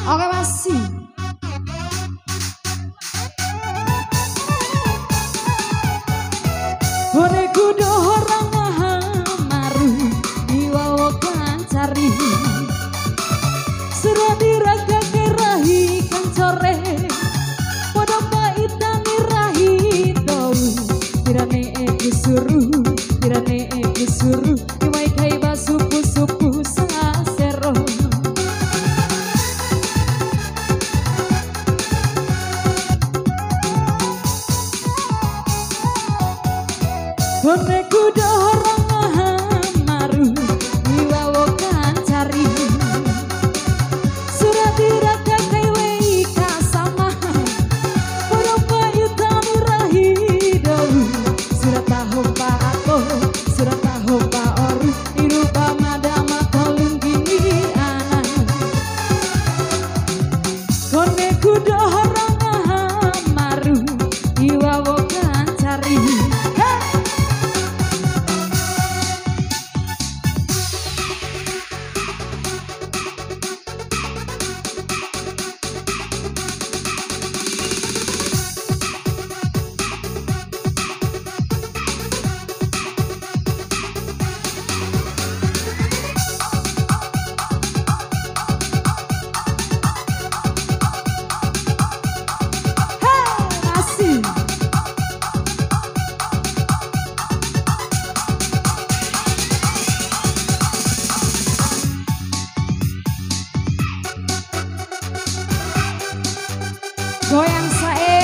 Oke masih. Bone kudo orang maru diwawokan cari. Surat diraga kerahi kan sore. Podo paitan irahi tau. Tirane eki suruh, tirane eki suruh. Imai kai basupu-supu sasero. Bone kudo orang maru diwawokan cari. Surat diraga kewei kasama. Podo paitan irahi tau. Surat tahun pak aku, surat tahun pak oru. Irupa madama tolong gini anak. Bone kudo orang maru diwawokan cari. Goyang sae.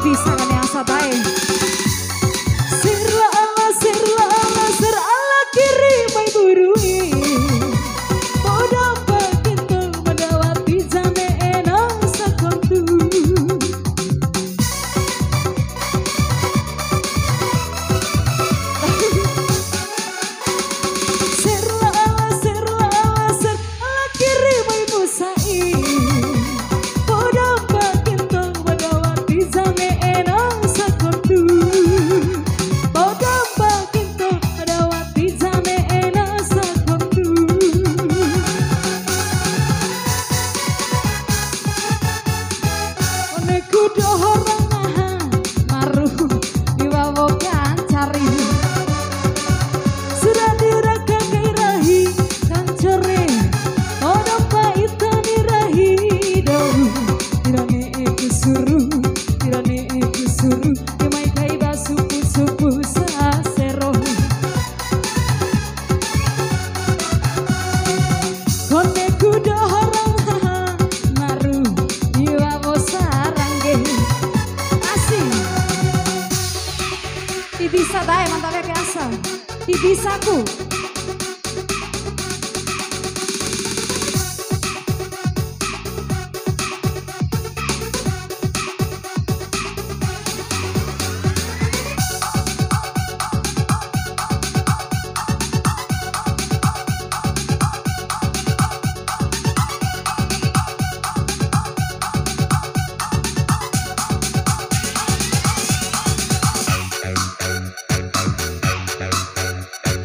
Bisa kan yang sabai. Sirla ala kiri mai burui. Poda pakinto madawati jane enang sakontu. Sirla ala kiri mai musai. Poda pakinto madawati jane kudo orang maru diwawokan cari. Surat diraga kairahi kan core. Podo paitan irahi dau. Tirane eki suruh, tirane eki suruh. Imai kai basupu-supu sasero. Kone kudo orang maru diwawosan. Bisa dae mantapnya biasa. Ibisaku.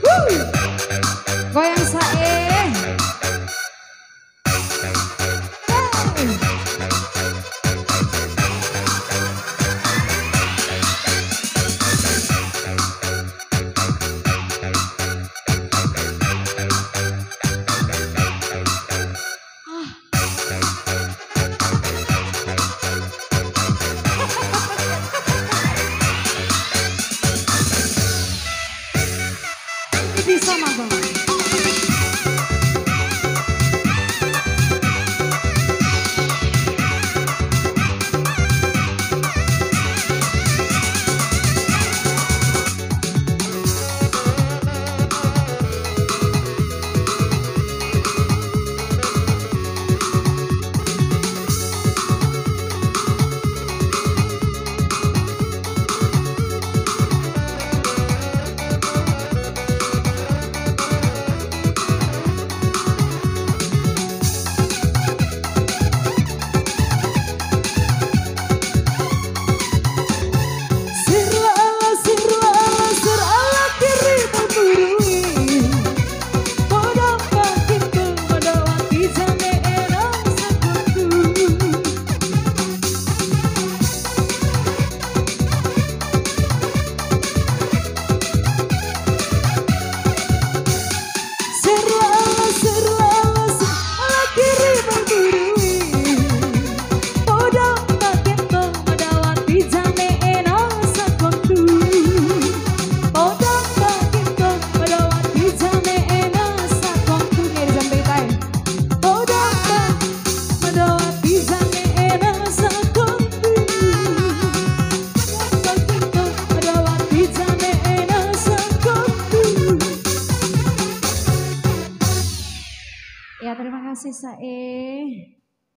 Woo! kasih Sae.